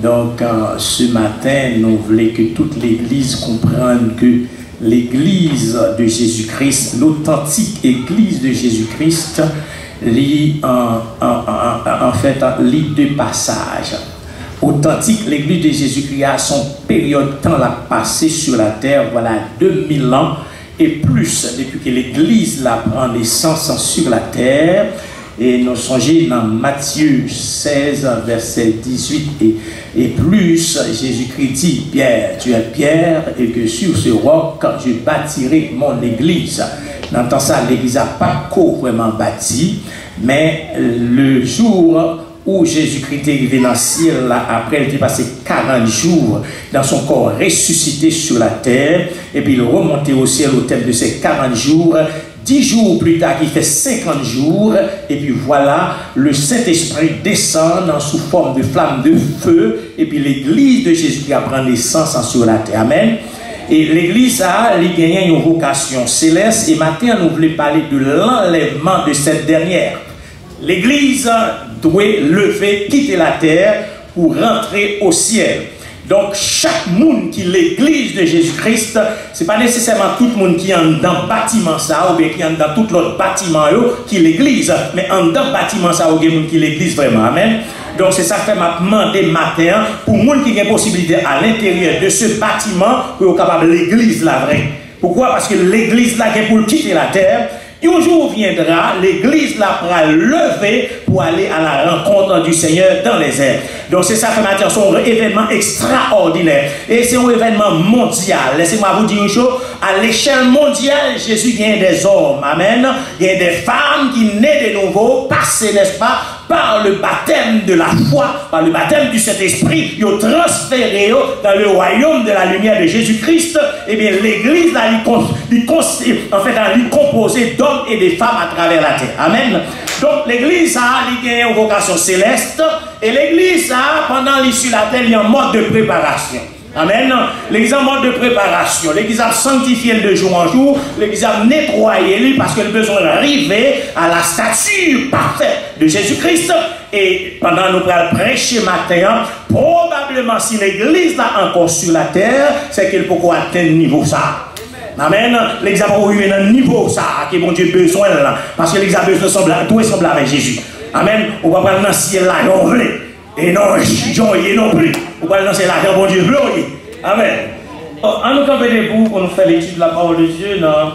Donc, ce matin, nous voulons que toute l'Église comprenne que l'Église de Jésus-Christ, l'authentique Église de Jésus-Christ, lit en fait lit deux passages. Authentique, l'Église de Jésus-Christ a son période de temps l'a passé sur la terre, voilà 2000 ans et plus depuis que l'Église la prend naissance sur la terre. Et nous songeons dans Matthieu 16, verset 18 et plus, Jésus-Christ dit, Pierre, tu es Pierre, et que sur ce roc, je bâtirai mon église. Dans temps ça, l'église n'a pas vraiment bâti, mais le jour où Jésus-Christ est arrivé dans le ciel, après il était passé 40 jours dans son corps ressuscité sur la terre, et puis il remontait au ciel au terme de ces 40 jours. 10 jours plus tard, il fait 50 jours, et puis voilà, le Saint-Esprit descend sous forme de flamme de feu, et puis l'Église de Jésus-Christ prend naissance sur la terre. Amen. Et l'Église a gagné une vocation céleste, et maintenant nous voulons parler de l'enlèvement de cette dernière. L'Église doit lever, quitter la terre pour rentrer au ciel. Donc, chaque monde qui est l'église de Jésus-Christ, ce n'est pas nécessairement tout le monde qui est dans le bâtiment ça, ou bien qui est dans tout l'autre bâtiment qui est l'église, mais en dans le bâtiment ça, ou bien qui est l'église vraiment. Amen. Donc, c'est ça que je m'a demandé matin, pour les gens qui ont une possibilité à l'intérieur de ce bâtiment, pour être capable de l'église la vraie. Pourquoi? Parce que l'église là, qui est pour quitter la terre, et un jour viendra, l'église là pourra lever pour aller à la rencontre du Seigneur dans les airs. Donc c'est ça que maintenant, c'est un événement extraordinaire. Et c'est un événement mondial. Laissez-moi vous dire une chose, à l'échelle mondiale, Jésus gagne des hommes. Amen. Il y a des femmes qui naissent de nouveau, passées, n'est-ce pas, par le baptême de la foi, par le baptême du Saint-Esprit, ils ont transféré dans le royaume de la lumière de Jésus-Christ. Et bien l'église là, elle est composée d'hommes et des femmes à travers la terre. Amen. Donc l'église a une vocation céleste, et l'église a, pendant l'issue de la terre, il y a un mode de préparation. Amen. L'église a un mode de préparation. L'église a sanctifié de jour en jour. L'église a nettoyé lui parce qu'elle a besoin d'arriver à la stature parfaite de Jésus-Christ. Et pendant nous prêcher matin, probablement si l'église là encore sur la terre, c'est qu'elle peut atteindre le niveau ça. Amen. L'église a pas eu un niveau ça que mon Dieu a besoin là. Parce que l'église a besoin de sembler, tout est semblable avec Jésus. Amen. On va pas dans le ciel là, non vrai. Et non, non plus. On va lancer l'argent, bon Dieu, glorieux. Amen. En nous camper debout pour nous faire l'étude de la parole de Dieu dans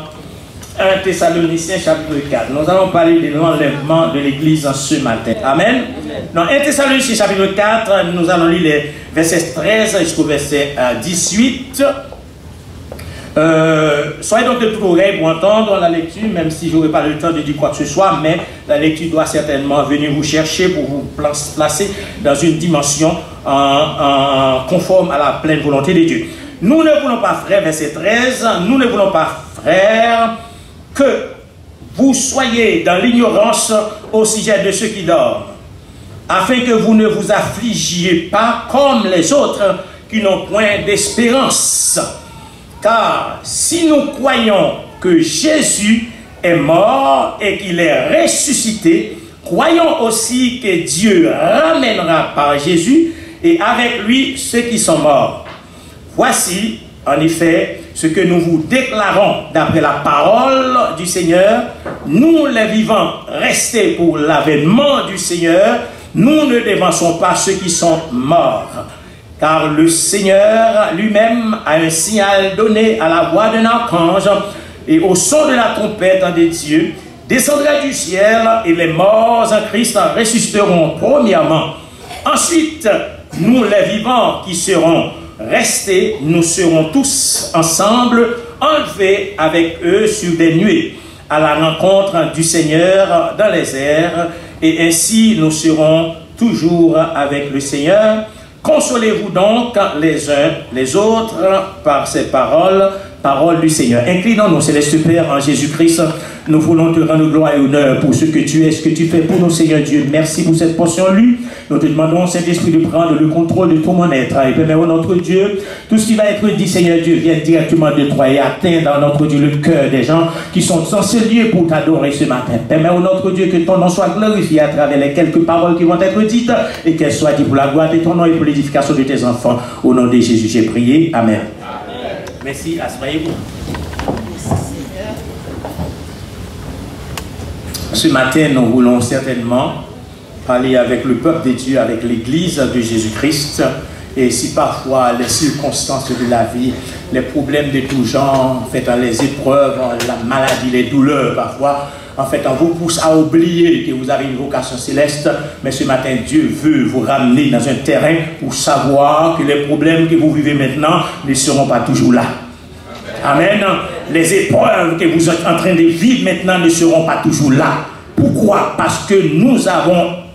1 Thessaloniciens chapitre 4. Nous allons parler de l'enlèvement de l'église ce matin. Amen. Dans 1 Thessaloniciens chapitre 4, nous allons lire les versets 13 jusqu'au verset 18. Soyez donc de toute oreille pour entendre la lecture, même si je n'aurai pas le temps de dire quoi que ce soit, mais la lecture doit certainement venir vous chercher pour vous placer dans une dimension conforme à la pleine volonté de Dieu. Nous ne voulons pas, frères, verset 13, nous ne voulons pas, frères, que vous soyez dans l'ignorance au sujet de ceux qui dorment, afin que vous ne vous affligiez pas comme les autres qui n'ont point d'espérance. Car si nous croyons que Jésus est mort et qu'il est ressuscité, croyons aussi que Dieu ramènera par Jésus et avec lui ceux qui sont morts. Voici, en effet, ce que nous vous déclarons d'après la parole du Seigneur. Nous, les vivants, restés pour l'avènement du Seigneur, nous ne dévançons pas ceux qui sont morts. Car le Seigneur lui-même a un signal donné à la voix d'un archange et au son de la trompette de Dieu, descendra du ciel et les morts en Christ ressusciteront premièrement. Ensuite, nous les vivants qui serons restés, nous serons tous ensemble enlevés avec eux sur des nuées à la rencontre du Seigneur dans les airs, et ainsi nous serons toujours avec le Seigneur. Consolez-vous donc les uns les autres par ces paroles, parole du Seigneur. Inclinons-nous, Céleste Père, en Jésus-Christ. Nous voulons te rendre gloire et honneur pour ce que tu es, ce que tu fais pour nous, Seigneur Dieu. Merci pour cette portion lue. Nous te demandons, Saint-Esprit, de prendre le contrôle de tout mon être. Et permets, notre Dieu, tout ce qui va être dit, Seigneur Dieu, vient directement de toi et atteint dans notre Dieu le cœur des gens qui sont dans ce lieu pour t'adorer ce matin. Permets, notre Dieu, que ton nom soit glorifié à travers les quelques paroles qui vont être dites et qu'elles soient dites pour la gloire de ton nom et pour l'édification de tes enfants. Au nom de Jésus, j'ai prié. Amen. Amen. Merci. Asseyez-vous. Ce matin, nous voulons certainement parler avec le peuple de Dieu, avec l'Église de Jésus-Christ. Et si parfois les circonstances de la vie, les problèmes de tout genre, en fait, les épreuves, la maladie, les douleurs, parfois, en fait, on vous pousse à oublier que vous avez une vocation céleste. Mais ce matin, Dieu veut vous ramener dans un terrain pour savoir que les problèmes que vous vivez maintenant ne seront pas toujours là. Amen. Les épreuves que vous êtes en train de vivre maintenant ne seront pas toujours là. Pourquoi? Parce que nous avons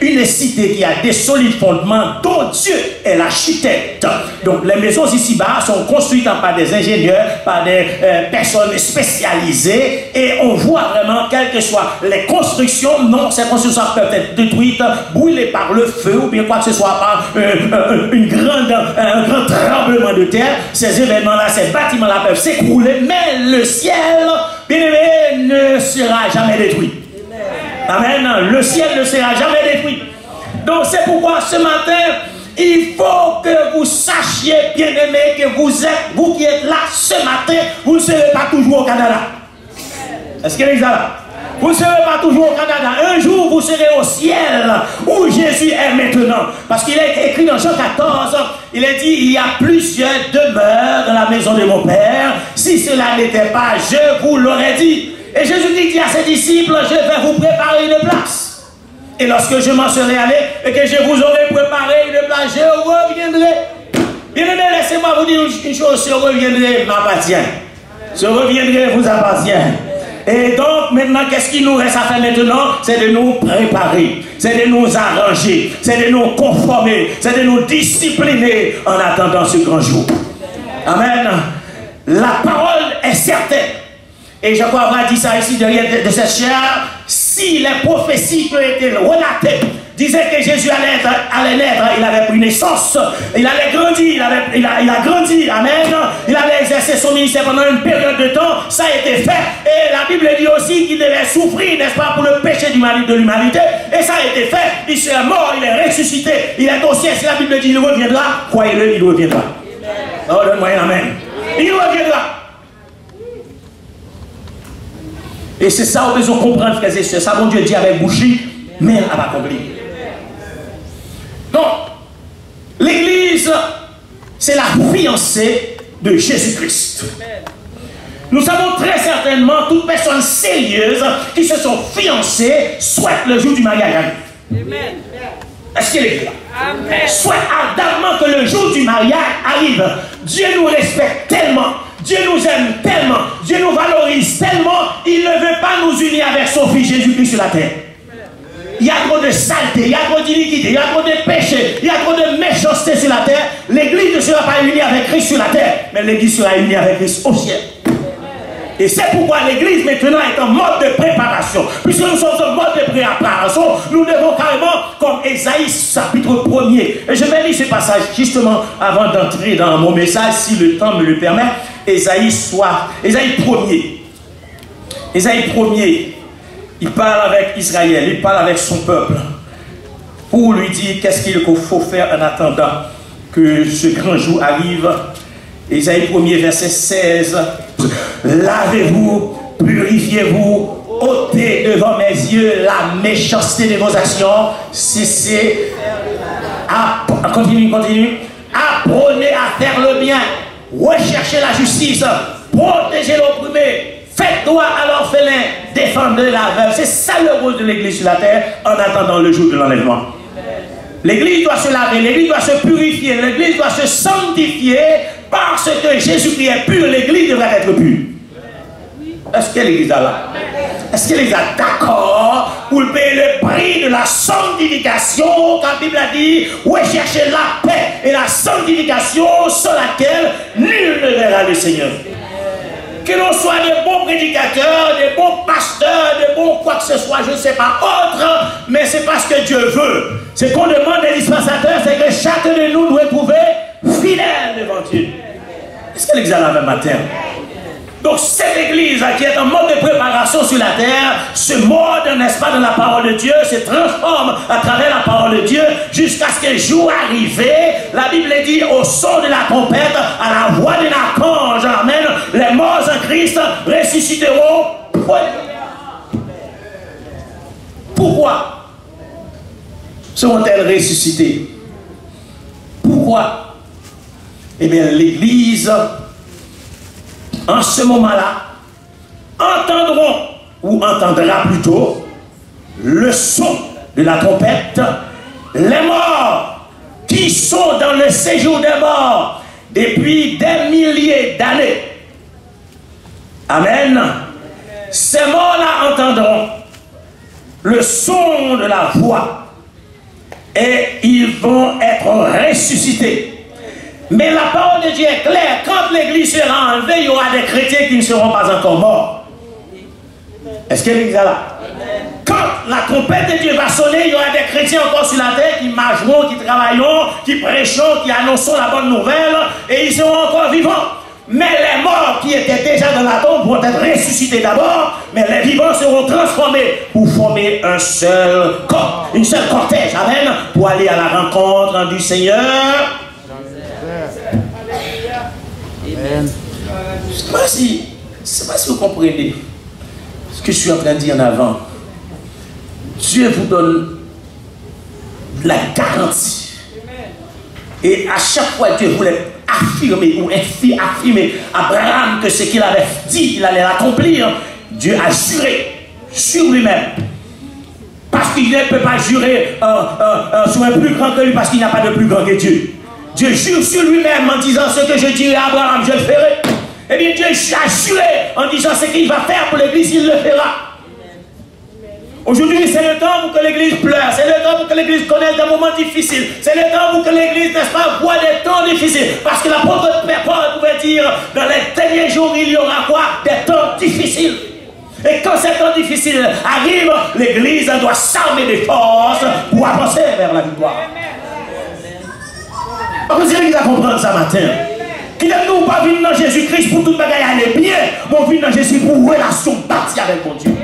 une cité qui a des solides fondements dont Dieu est l'architecte. Donc les maisons ici-bas sont construites par des ingénieurs, par des personnes spécialisées, et on voit vraiment, quelles que soient les constructions, non, ces constructions peuvent être détruites, brûlées par le feu, ou bien quoi que ce soit par un grand tremblement de terre. Ces événements-là, ces bâtiments-là peuvent s'écrouler, mais le ciel, bien aimé, ne sera jamais détruit. Amen. Le ciel ne sera jamais détruit. Donc c'est pourquoi ce matin, il faut que vous sachiez, bien aimés, que vous qui êtes là ce matin, vous ne serez pas toujours au Canada. Est-ce que les là? Vous ne serez pas toujours au Canada. Un jour, vous serez au ciel où Jésus est maintenant. Parce qu'il est écrit dans Jean 14, il est dit, il y a plusieurs demeures dans la maison de mon Père. Si cela n'était pas, je vous l'aurais dit. Et Jésus dit à ses disciples, je vais vous préparer une place. Et lorsque je m'en serai allé et que je vous aurai préparé une place, je reviendrai. Bien aimé, laissez-moi vous dire une chose, je reviendrai m'appartient. Je reviendrai vous appartient. Et donc maintenant, qu'est-ce qu'il nous reste à faire maintenant? C'est de nous préparer, c'est de nous arranger, c'est de nous conformer, c'est de nous discipliner en attendant ce grand jour. Amen. La parole est certaine. Et je crois avoir dit ça ici derrière de cette chair. Si les prophéties qui ont été relatées disaient que Jésus allait naître, il avait pris naissance, il allait grandir, il a grandi, amen. Il allait exercer son ministère pendant une période de temps, ça a été fait. Et la Bible dit aussi qu'il devait souffrir, n'est-ce pas, pour le péché de l'humanité. Et ça a été fait. Il est mort, il est ressuscité, il est au ciel. Si la Bible dit qu'il reviendra, croyez-le, il reviendra. Oh, donne-moi un amen. Il reviendra. Et c'est ça, on a besoin de comprendre, frères et sœurs. Ça, mon Dieu dit avec bougie, mais elle a accompli. Donc, l'Église, c'est la fiancée de Jésus-Christ. Nous savons très certainement, toute personne sérieuse qui se sont fiancées souhaite le jour du mariage arrive. Est-ce qu'elle est là? Souhaite ardemment que le jour du mariage arrive. Dieu nous respecte tellement. Dieu nous aime tellement, Dieu nous valorise tellement, il ne veut pas nous unir avec son Fils Jésus-Christ sur la terre. Il y a trop de saleté, il y a trop d'iniquité, il y a trop de péché, il y a trop de méchanceté sur la terre. L'Église ne sera pas unie avec Christ sur la terre, mais l'Église sera unie avec Christ au ciel. Et c'est pourquoi l'Église maintenant est en mode de préparation. Puisque nous sommes en mode de préparation, nous devons carrément, comme Ésaïe chapitre 1er. Et je vais lire ce passage justement avant d'entrer dans mon message, si le temps me le permet. Ésaïe 1er. Ésaïe 1er, il parle avec Israël, il parle avec son peuple. Pour lui dire qu'est-ce qu'il faut faire en attendant que ce grand jour arrive. Ésaïe 1er, verset 16. Lavez-vous, purifiez-vous, ôtez devant mes yeux la méchanceté de vos actions, cessez, continue, apprenez à faire le bien, recherchez la justice, protégez l'opprimé, faites droit à l'orphelin, défendez la veuve. C'est ça le rôle de l'Église sur la terre en attendant le jour de l'enlèvement. L'Église doit se laver, l'Église doit se purifier, l'Église doit se sanctifier parce que Jésus-Christ est pur, l'Église devrait être pure. Est-ce que l'Église est là? Est-ce que l'Église est d'accord pour payer le prix de la sanctification quand la Bible a dit recherchez la paix et la sanctification sans laquelle nul ne verra le Seigneur. Que l'on soit des bons prédicateurs, des bons pasteurs, des bons quoi que ce soit, je ne sais pas, autre, mais c'est parce que Dieu veut. Ce qu'on demande des dispensateurs, c'est que chacun de nous doit trouver fidèle devant Dieu. Est-ce que l'examen la même matin? Donc cette église qui est en mode de préparation sur la terre, se mode, n'est-ce pas, dans la parole de Dieu, se transforme à travers la parole de Dieu, jusqu'à ce que le jour arrive, la Bible dit, au son de la trompette, à la voix de l'archange, amen, les morts en Christ ressusciteront. Pourquoi seront-elles ressuscitées? Pourquoi? Eh bien, l'église, en ce moment-là, entendront, ou entendra plutôt, le son de la trompette, les morts qui sont dans le séjour des morts depuis des milliers d'années. Amen. Ces morts-là entendront le son de la voix et ils vont être ressuscités. Mais la parole de Dieu est claire. Quand l'église sera enlevée, il y aura des chrétiens qui ne seront pas encore morts. Est-ce que l'église est là? Quand la trompette de Dieu va sonner, il y aura des chrétiens encore sur la terre qui marcheront, qui travailleront, qui prêcheront, qui annonceront la bonne nouvelle et ils seront encore vivants. Mais les morts qui étaient déjà dans la tombe vont être ressuscités d'abord, mais les vivants seront transformés pour former un seul corps, une seule cortège, amen, pour aller à la rencontre du Seigneur. Amen. Je ne sais pas si vous comprenez ce que je suis en train de dire en avant. Dieu vous donne la garantie. Et à chaque fois, Dieu voulait affirmer ou affirmer Abraham que ce qu'il avait dit, il allait l'accomplir. Dieu a juré sur lui-même. Parce qu'il ne peut pas jurer sur un plus grand que lui, parce qu'il n'y a pas de plus grand que Dieu. Dieu jure sur lui-même en disant ce que je dirai à Abraham, je le ferai. Eh bien, Dieu a juré en disant ce qu'il va faire pour l'église, il le fera. Aujourd'hui, c'est le temps pour que l'église pleure, c'est le temps pour que l'église connaisse des moments difficiles, c'est le temps pour que l'église, n'est-ce pas, voit des temps difficiles. Parce que l'apôtre Paul pouvait dire, dans les derniers jours, il y aura quoi? Des temps difficiles. Et quand ces temps difficiles arrivent, l'église doit s'armer des forces pour avancer vers la victoire. Vous allez comprendre ça matin. Qui nous pas venir dans Jésus-Christ pour tout le bagaille aller bien, mais on vient dans Jésus pour une relation bâtie avec mon Dieu.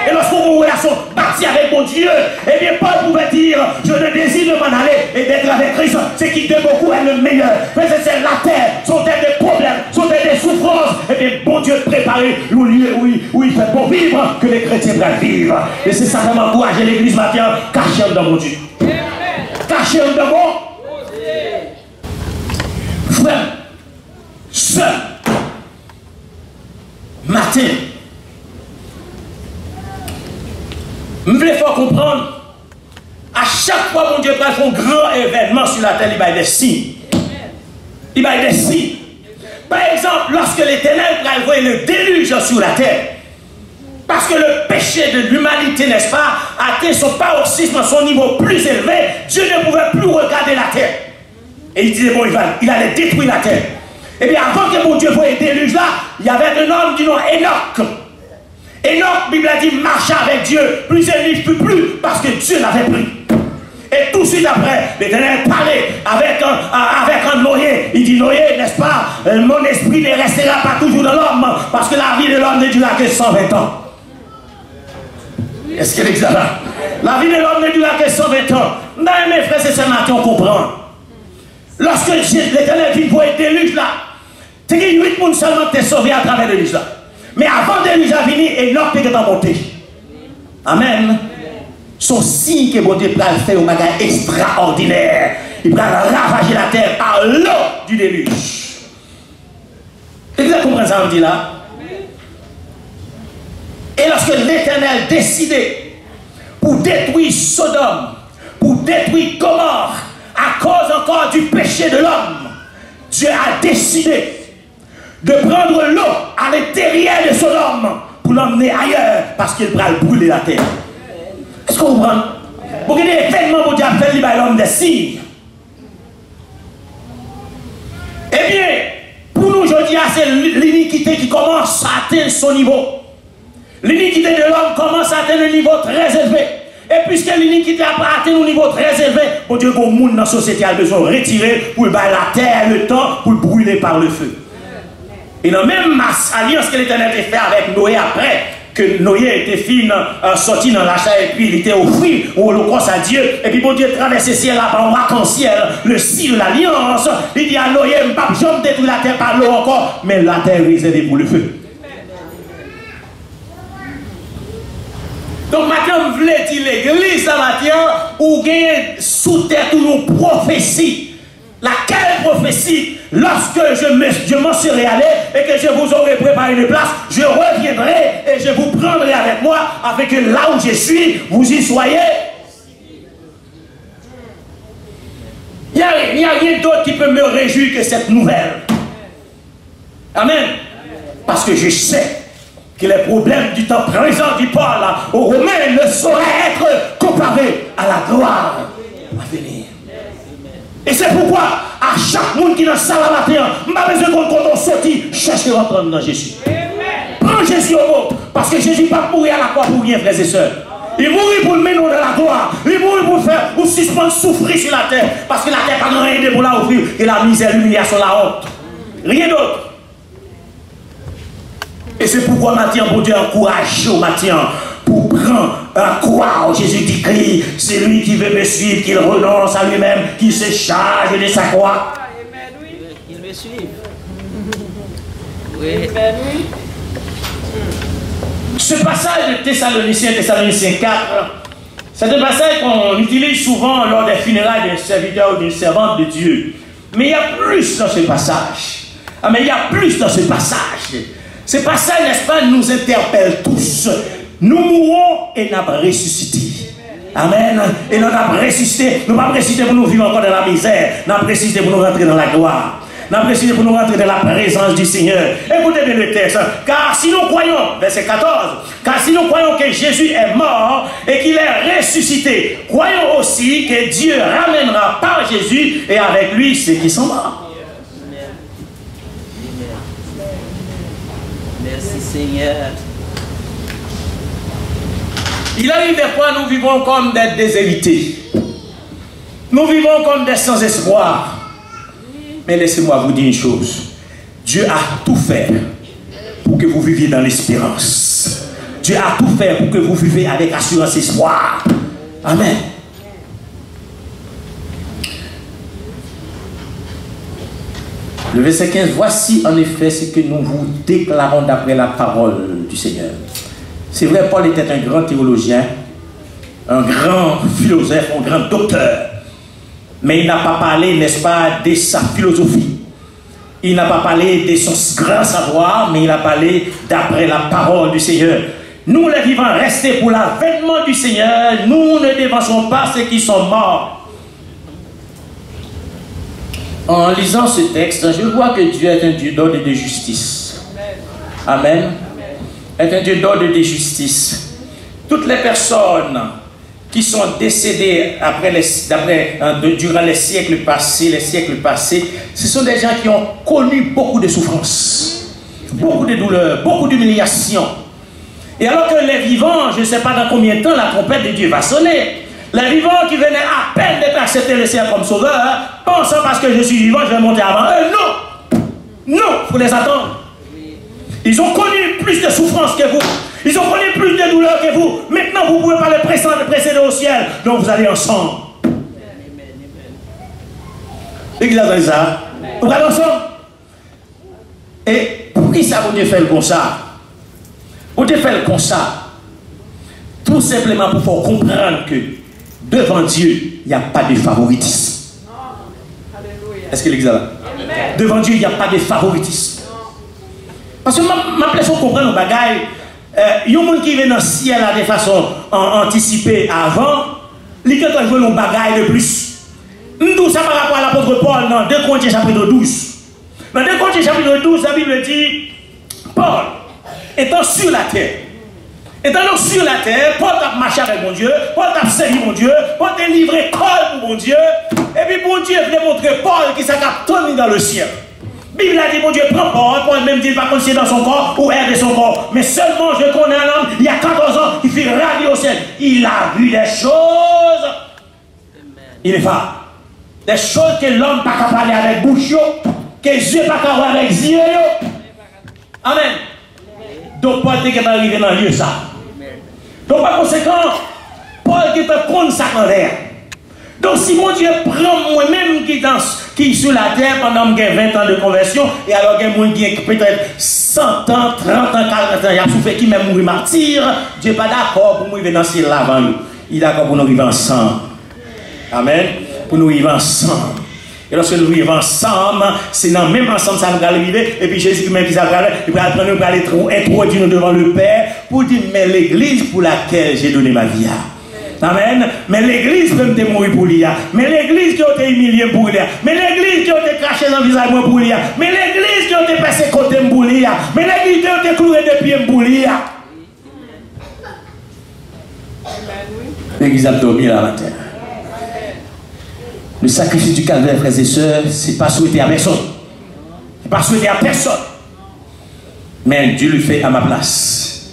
Et lorsqu'on a une relation bâtie avec mon Dieu, eh bien Paul pouvait dire, je ne désire de m'en aller et d'être avec Christ, ce qui de beaucoup est le meilleur. Mais c'est la terre, sont-elles des problèmes, sont-elles des souffrances, et bien bon Dieu préparé le lieu où il fait bon vivre, que les chrétiens doivent vivre. Et c'est ça qui m'encourage l'église matin, cachez dans mon Dieu. Cachez dans mon frère. Ce matin, je voulais faire comprendre, à chaque fois mon Dieu fait un grand événement sur la terre, il va y avoir des signes. Il va y avoir des signes. Par exemple, lorsque l'Éternel va envoyer le déluge sur la terre, parce que le péché de l'humanité, n'est-ce pas, atteint son paroxysme, son niveau plus élevé, Dieu ne pouvait plus regarder la terre. Et il disait, bon, il allait détruire la terre. Et bien avant que mon Dieu voie le déluge là, il y avait un homme du nom Enoch. Enoch, Bible a dit, marcha avec Dieu. Plus il n'y fut plus parce que Dieu l'avait pris. Et tout de suite après, l'Éternel parlait avec un Noé. Il dit, Noé, n'est-ce pas, mon esprit ne restera pas toujours dans l'homme, parce que la vie de l'homme ne durera que 120 ans. Est-ce que l'examen? La vie de l'homme ne durera que 120 ans. Non, mes frères et sœurs, on comprend. Lorsque l'Éternel vit pour être déluge là, c'est que 8 personnes seulement t'es sauvé à travers le déluge là. Mais avant le déluge à venir, Enoch t'es monté. Amen. Son signe que mon Dieu va faire un bagage extraordinaire. Il va ravager la terre par l'eau du déluge. Est-ce que vous comprenez ça, on dit là? Et lorsque l'Éternel décidait pour détruire Sodome, pour détruire Gomorrhe, à cause encore du péché de l'homme, Dieu a décidé de prendre l'eau à l'intérieur de Sodome pour l'emmener ailleurs parce qu'il va brûler la terre. Est-ce qu'on comprend? Pour qu'il y ait événement pour Dieu a fait l'homme des signes. Eh bien, pour nous aujourd'hui, c'est l'iniquité qui commence à atteindre son niveau. L'iniquité de l'homme commence à atteindre un niveau très élevé. Et puisque l'iniquité a atteint un niveau très élevé, bon Dieu, que le monde dans la société a besoin de retirer pour la terre, le temps, pour brûler par le feu. Et dans la même alliance que l'Éternel a fait avec Noé après, que Noé était fini, sorti dans l'achat et puis il était offert au holocauste à Dieu. Et puis bon Dieu traverse le ciel là-bas en arc-en-ciel, le ciel de l'alliance. Il dit à Noé, je ne vais pas détruire la terre par l'eau encore, mais la terre est réservée pour le feu. Donc maintenant, vous voulez dire l'église, ça matin, où gagne sous terre toutes nos prophéties. Laquelle prophétie, lorsque je m'en serai allé et que je vous aurai préparé une place, je reviendrai et je vous prendrai avec moi, afin que là où je suis, vous y soyez. Il n'y a rien d'autre qui peut me réjouir que cette nouvelle. Amen. Parce que je sais que les problèmes du temps présent du Paul aux Romains ne sauraient être comparés à la gloire à venir. Et c'est pourquoi, à chaque monde qui est dans la salle à matin, je n'ai pas besoin qu'on sorti, cherchez à entendre dans Jésus. Prends Jésus au mot, parce que Jésus n'est pas mourir à la croix pour rien, frères et sœurs. Il mourit pour le mener dans la gloire. Il mourit pour suspendre, souffrir sur la terre. Parce que la terre n'a rien de pour la offrir. Et la misère, l'humiliation, la honte. Rien d'autre. Et c'est pourquoi Matthieu, bon Dieu, encourage au Matthieu pour prendre un croix au Jésus-Christ. C'est lui qui veut me suivre, qu'il renonce à lui-même, qu'il se charge de sa croix. Amen, oui. Il me suit. Oui. Amen, oui. Ce passage de Thessaloniciens 4, c'est un passage qu'on utilise souvent lors des funérailles d'un serviteur ou d'une servante de Dieu. Mais il y a plus dans ce passage. Ah, mais il y a plus dans ce passage. Ce passage, n'est-ce pas, nous interpelle tous. Nous mourons et nous avons ressuscité. Amen. Et nous avons ressuscité. Nous n'avons pas ressuscité pour nous vivre encore dans la misère. Nous avons ressuscité pour nous rentrer dans la gloire. Nous avons ressuscité pour nous rentrer dans la présence du Seigneur. Écoutez bien le texte. Car si nous croyons, verset 14, car si nous croyons que Jésus est mort et qu'il est ressuscité, croyons aussi que Dieu ramènera par Jésus et avec lui ceux qui sont morts. Merci Seigneur. Il arrive des fois, nous vivons comme des déshérités. Nous vivons comme des sans espoir. Mais laissez-moi vous dire une chose. Dieu a tout fait pour que vous viviez dans l'espérance. Dieu a tout fait pour que vous viviez avec assurance et espoir. Amen. Le verset 15, voici en effet ce que nous vous déclarons d'après la parole du Seigneur. C'est vrai, Paul était un grand théologien, un grand philosophe, un grand docteur. Mais il n'a pas parlé, n'est-ce pas, de sa philosophie. Il n'a pas parlé de son grand savoir, mais il a parlé d'après la parole du Seigneur. Nous, les vivants, restés pour l'avènement du Seigneur, nous ne dévançons pas ceux qui sont morts. En lisant ce texte, je vois que Dieu est un Dieu d'ordre et de justice. Amen. Est un Dieu d'ordre et de justice. Toutes les personnes qui sont décédées durant les siècles passés, ce sont des gens qui ont connu beaucoup de souffrances, beaucoup de douleurs, beaucoup d'humiliations. Et alors que les vivants, je ne sais pas dans combien de temps la trompette de Dieu va sonner, les vivants qui venaient à peine d'être acceptés le Seigneur comme sauveur, pensant parce que je suis vivant, je vais monter avant eux. Non! Non, il faut les attendre. Ils ont connu plus de souffrances que vous. Ils ont connu plus de douleurs que vous. Maintenant, vous ne pouvez pas les précéder au ciel. Donc, vous allez ensemble. L'église a dit ça. Vous allez ensemble. Et pour qui ça, vous Dieu fait comme ça? Vous Dieu fait comme ça. Tout simplement pour faire comprendre que devant Dieu, il n'y a pas de favoritisme. Est-ce que l'église est là? Devant Dieu, il n'y a pas de favoritisme. Parce que ma place, on comprend nos bagailles. Il y a des gens qui viennent dans le ciel de façon anticipée avant, ils ont joué nos bagailles de plus. Nous, ça par rapport à l'apôtre Paul dans 2 Corinthiens chapitre 12. Dans 2 Corinthiens chapitre 12, la Bible dit, Paul, étant sur la terre, Paul a marché avec mon Dieu, Paul a servi mon Dieu, Paul a livré col pour mon Dieu, et puis mon Dieu voulait montrer Paul qui s'est tourné dans le ciel. Bible a dit, mon Dieu, prends pas, pour même dire, pas conscient dans son corps ou air de son corps. Mais seulement je connais un homme, il y a 14 ans, il fait radio au ciel. Il a vu des choses. Il est fort. Des choses que l'homme n'a pas parler avec bouche, que les yeux pas voir avec les yeux. Amen. Donc, Paul est arrivé dans le lieu ça. Donc, par conséquent, Paul qui te compte ça en l'air. Donc, si mon Dieu prend moi-même qui est sur la terre pendant 20 ans de conversion, et alors qu'il y a des gens qui peut-être 100 ans, 30 ans, 40 ans, il a souffert qui même mourir martyr, Dieu n'est pas d'accord pour nous vivre dans ce ciel là avant nous. Il est d'accord pour nous vivre ensemble. Amen. Pour nous vivre ensemble. Et lorsque nous vivons ensemble, c'est dans le même ensemble ça nous va arriver. Et puis Jésus même qui s'appelle, il va prendre nous, introduire nous devant le Père pour dire, mais l'église pour laquelle j'ai donné ma vie. Amen. Mais l'église peut me mourir pour lui. Mais l'église qui a été humiliée pour lui. Mais l'église qui a été crachée dans le visage pour lui. Mais l'église qui a été passée côté pour lui. Mais l'église qui a été clouée de pieds pour lui. L'église a dormi la matin. Le sacrifice du calvaire, frères et sœurs, ce n'est pas souhaité à personne. Ce n'est pas souhaité à personne. Mais Dieu le fait à ma place.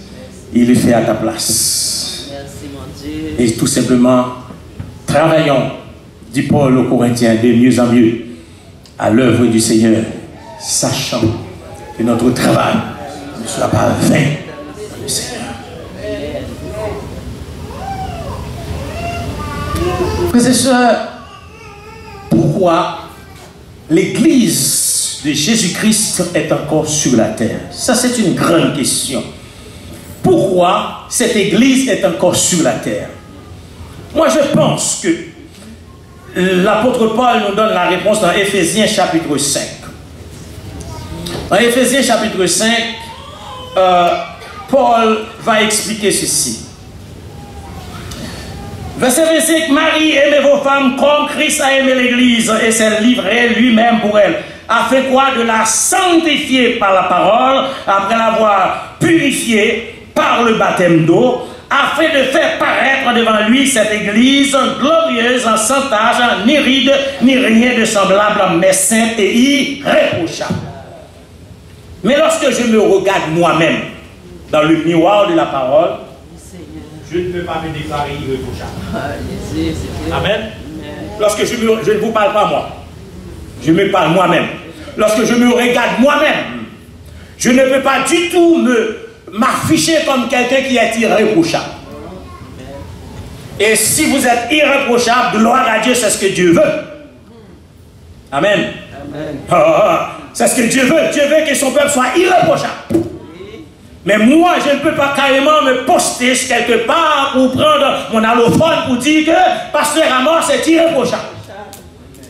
Il le fait à ta place. Merci, mon Dieu. Et tout simplement, travaillons, dit Paul aux Corinthiens, de mieux en mieux à l'œuvre du Seigneur, sachant que notre travail ne sera pas vain dans le Seigneur. Frères et sœurs, pourquoi l'église de Jésus-Christ est encore sur la terre? Ça, c'est une grande question. Pourquoi cette église est encore sur la terre? Moi, je pense que l'apôtre Paul nous donne la réponse dans Éphésiens chapitre 5. Dans Éphésiens chapitre 5, Paul va expliquer ceci. Verset 25, Marie, aimez vos femmes comme Christ a aimé l'église et s'est livré lui-même pour elle, afin quoi de la sanctifier par la parole, après l'avoir purifiée par le baptême d'eau, afin de faire paraître devant lui cette église glorieuse, sans tache, ni ride, ni rien de semblable, mais sainte et irréprochable. Mais lorsque je me regarde moi-même dans le miroir de la parole, je ne peux pas me déclarer irréprochable. Amen. Lorsque je ne vous parle pas moi, je me parle moi-même. Lorsque je me regarde moi-même, je ne peux pas du tout m'afficher comme quelqu'un qui est irréprochable. Et si vous êtes irréprochable, gloire à Dieu, c'est ce que Dieu veut. Amen. C'est ce que Dieu veut. Dieu veut que son peuple soit irréprochable. Mais moi, je ne peux pas carrément me poster quelque part pour prendre mon allophone pour dire que Pasteur Amos c'est irréprochable.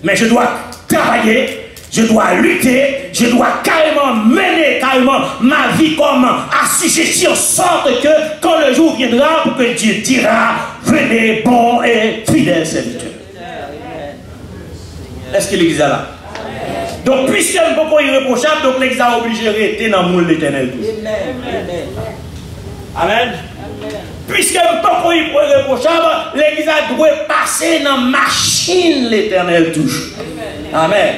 Mais je dois travailler, je dois lutter, je dois carrément mener ma vie comme assujetti en sorte que quand le jour viendra, pour que Dieu dira, venez bon et fidèle serviteur. Est-ce que l'église est là? Donc, puisqu'elle est beaucoup irréprochable, donc l'église a obligé de rester dans le moule de l'Éternel. Amen. Puisqu'elle est beaucoup irréprochable, l'église a dû passer dans la machine l'Éternel toujours. Amen.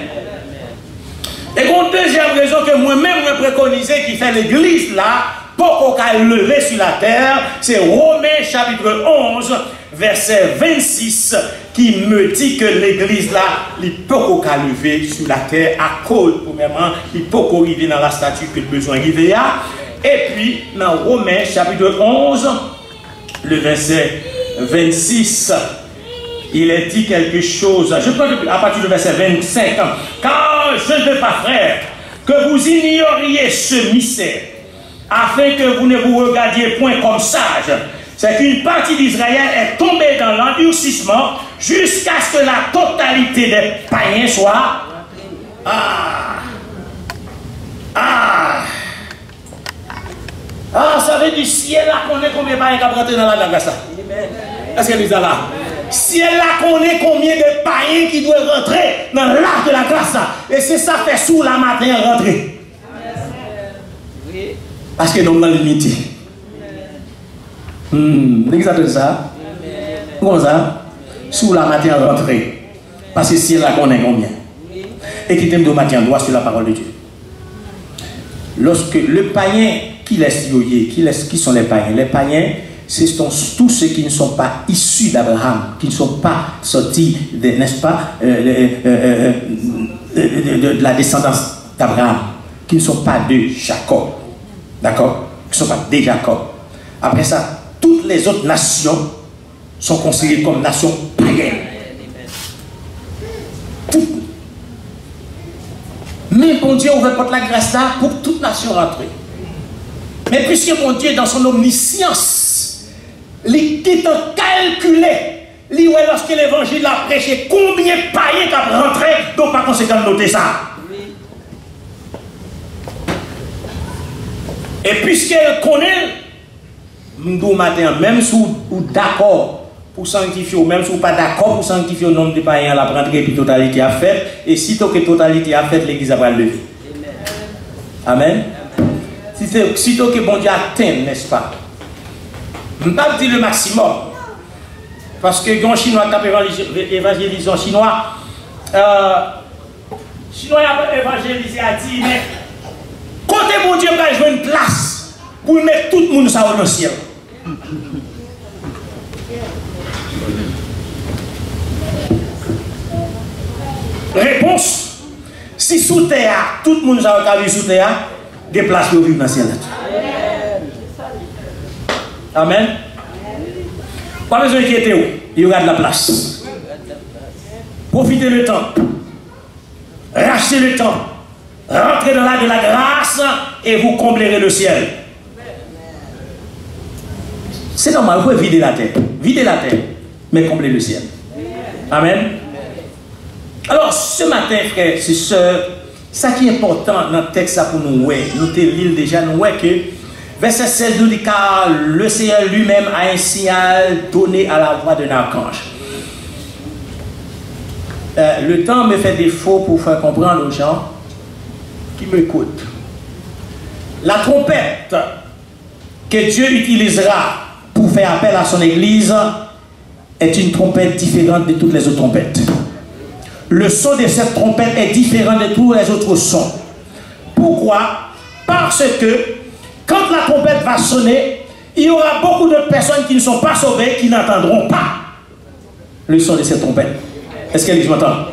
Et une deuxième raison que moi-même je préconise qui fait l'église là, pour qu'elle lever sur la terre, c'est Romains chapitre 11, verset 26, qui me dit que l'église là, il peut qu'elle lever sur la terre à cause, premièrement, il peut qu'elle arrive dans la statue que le besoin arrive là. Et puis, dans Romains chapitre 11, le verset 26, il est dit quelque chose. Je prends à partir du verset 25. Car je ne veux pas, frère, que vous ignoriez ce mystère, afin que vous ne vous regardiez point comme sages. C'est qu'une partie d'Israël est tombée dans l'endurcissement jusqu'à ce que la totalité des païens soit. Ça veut dire si elle la connaît combien de païens qui ont rentré dans la grâce. Est-ce qu'elle est là? Si elle la connaît combien de païens qui doivent rentrer dans l'arche de la grâce. Et c'est ça fait sous la matin rentrer. Parce que nous sommes dans l'unité. L'église a dit ça. Comment ça? Sous la matin rentrer. Parce que si elle la connaît combien. Et qui t'aime de matin droit sur la parole de Dieu. lorsque le païen, qui sont les païens? Les païens, ce sont tous ceux qui ne sont pas issus d'Abraham, qui ne sont pas sortis, n'est-ce pas, de la descendance d'Abraham, qui ne sont pas de Jacob. D'accord? Qui ne sont pas de Jacob. Après ça, toutes les autres nations sont considérées comme nations païennes. Toutes. Mais bon Dieu ouvre porte la grâce là pour toute nation rentrée. Mais puisque mon Dieu, dans son omniscience, il est calculé, lorsque l'évangile a prêché, combien de païens qui ont rentré, donc par conséquent, notez ça. Et puisqu'elle connaît, nous matin, même si vous d'accord pour sanctifier, même si vous pas d'accord pour sanctifier au nombre de païens, la prendre et puis totalité a fait, et sitôt que totalité a fait, l'église va lever. Amen. Sitôt que bon Dieu atteint, n'est-ce pas? Je ne vais pas dire le maximum. Parce que les Chinois qui évangélisent en chinois, Chinois évangélisé à dire, mais côté bon Dieu va jouer une place pour mettre tout le monde ça dans le ciel. Réponse, si sous terre, tout le monde ça va sous terre, des places pour vivre dans le ciel. Amen. Pas besoin d'inquiéter, il y aura de la place. Profitez le temps. Rachetez le temps. Rentrez dans la de la grâce et vous comblerez le ciel. C'est normal, vous pouvez vider la terre. Videz la terre, mais combler le ciel. Amen. Alors, ce matin, frères et sœurs, ça qui est important dans le texte pour nous, nous te lisons déjà, nous voyons que verset 16 nous dit car le Seigneur lui-même a un signal donné à la voix d'un archange. Le temps me fait défaut pour faire comprendre aux gens qui m'écoutent. La trompette que Dieu utilisera pour faire appel à son église est une trompette différente de toutes les autres trompettes. Le son de cette trompette est différent de tous les autres sons. Pourquoi? Parce que quand la trompette va sonner, il y aura beaucoup de personnes qui ne sont pas sauvées, qui n'entendront pas le son de cette trompette. Est-ce que l'église m'entend?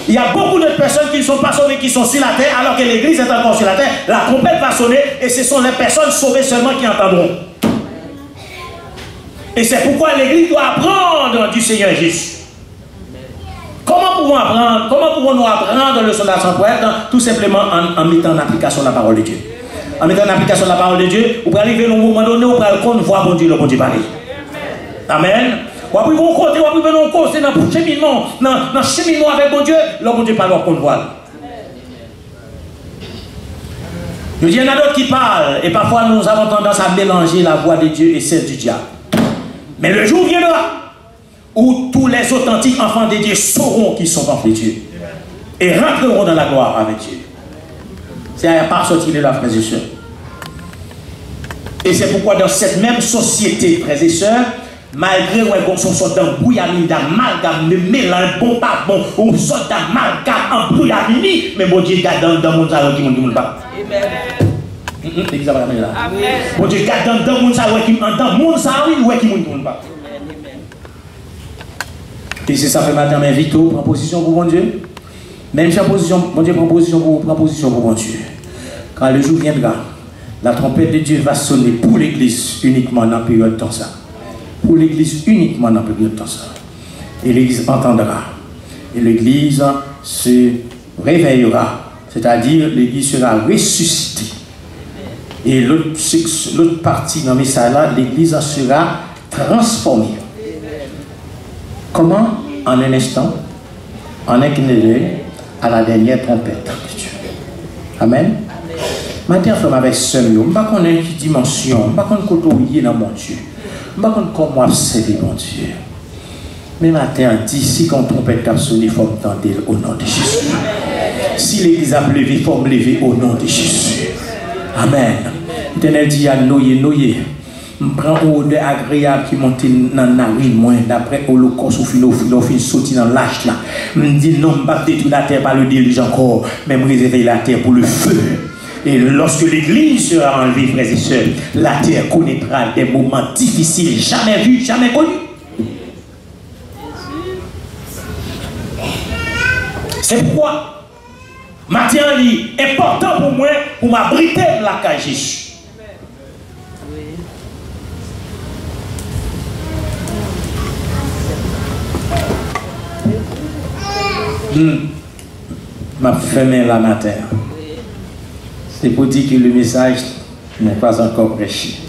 Il y a beaucoup de personnes qui ne sont pas sauvées, qui sont sur la terre, alors que l'église est encore sur la terre. La trompette va sonner et ce sont les personnes sauvées seulement qui entendront. Et c'est pourquoi l'église doit apprendre du Seigneur Jésus. Comment pouvons-nous apprendre le son de la trompette? Tout simplement en mettant en application la parole de Dieu. En mettant en application la parole de Dieu, vous pouvez arriver à un moment donné, vous pouvez voir bon Dieu, le bon Dieu parler. Amen. Vous pouvez vous côté, vous pouvez nous causer dans le cheminement avec bon Dieu, le bon Dieu parle au voile. Il y en a d'autres qui parlent, et parfois nous avons tendance à mélanger la voix de Dieu et celle du diable. Mais le jour viendra où tous les authentiques enfants de Dieu sauront qu'ils sont enfants de Dieu et rentreront dans la gloire avec Dieu. C'est à part sortir de là, frères et sœurs. Et c'est pourquoi dans cette même société, frères et sœurs, malgré qu'on soit dans bouillamine d'amalgame, de mélange, bon pas bon, on sort d'amalgame en bouillamine, mais mon Dieu garde dans mon salon qui ne dit pas. Mon Dieu garde dans mon salon qui ne dit pas. Et c'est ça fait matin, mais vite, prends position pour mon Dieu. Même si mon Dieu prend position pour mon Dieu. Quand le jour viendra, la trompette de Dieu va sonner pour l'église uniquement dans la période de temps ça. Pour l'église uniquement dans la période de temps ça. Et l'église entendra. Et l'église se réveillera. C'est-à-dire, l'église sera ressuscitée. Et l'autre partie dans le message là, l'église sera transformée. Comment? En un instant, en un clin d'œil, à la dernière trompette de Dieu. Amen. Maintenant, frère, avec ce mot, je ne sais pas quelle dimension, je ne sais pas quelle dans mon Dieu. Je ne sais pas comment observer mon Dieu. Mais maintenant, d'ici qu'on trompette a sonné, il faut entendre au nom de Jésus. Si l'église a levé, il faut me lever au nom de Jésus. Amen. L'Éternel dit à noyer. Je prends une odeur agréable qui monte dans la narine, d'après l'Holocauste, au fin sauter dans l'âge là. Je me dis non, je ne vais pas détruire la terre par le déluge encore, mais je réserver la terre pour le feu. Et lorsque l'Église sera enlevée, frères et sœurs, la terre connaîtra des moments difficiles, jamais vus, jamais connus. C'est pourquoi, matin, il est important pour moi, pour m'abriter de la cage Jésus. Ma fermé la matin. C'est pour dire que le message n'est pas encore prêché.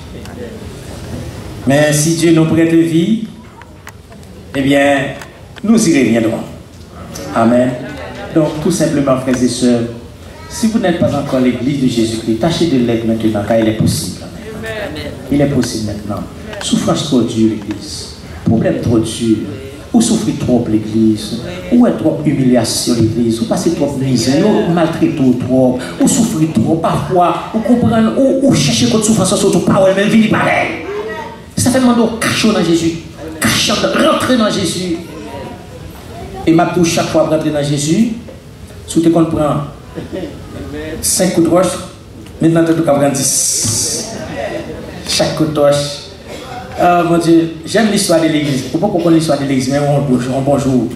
Mais si Dieu nous prête vie, eh bien, nous y reviendrons. Amen. Donc, tout simplement, frères et sœurs, si vous n'êtes pas encore l'église de Jésus-Christ, tâchez de l'être maintenant, car il est possible. Il est possible maintenant. Souffrance trop dure, l'église. Problème trop dur. Ou souffrez trop l'église, ou est trop humiliation l'église, ou passez trop misère, ou maltraitez trop, ou souffrez trop, parfois, ou comprenez, ou cherchez votre souffrance sur votre parole, même vie pareil. Ça fait demander cachons dans Jésus, cachons, rentrer dans Jésus. Et ma touche chaque fois rentrer dans Jésus, si tu comprends 5 coups de roche, maintenant tu peux prendre 10. Chaque coup de roche. Mon Dieu, j'aime l'histoire de l'église. Pourquoi qu'on connaît l'histoire de l'église? Mais un bonjour.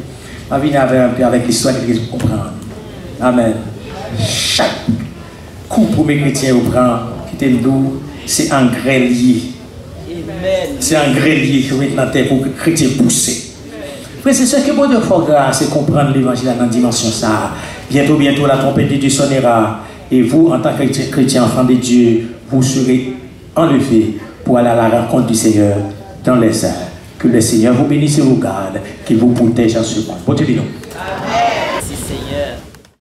On va venir un peu avec l'histoire de l'église pour comprendre. Amen. Chaque coup pour mes chrétiens vous prend, qui est doux, c'est un grêlier. C'est un grêlier qui met dans la terre pour que les chrétiens poussent. Mais c'est ce que bon Dieu faut grâce, c'est comprendre l'évangile dans la dimension ça. Bientôt, la trompette de Dieu sonnera. Et vous, en tant que chrétien, enfant de Dieu, vous serez enlevés pour aller à la rencontre du Seigneur dans les airs. Que le Seigneur vous bénisse et vous garde, qu'il vous protège en ce moment. Bon Dieu, dis-nous.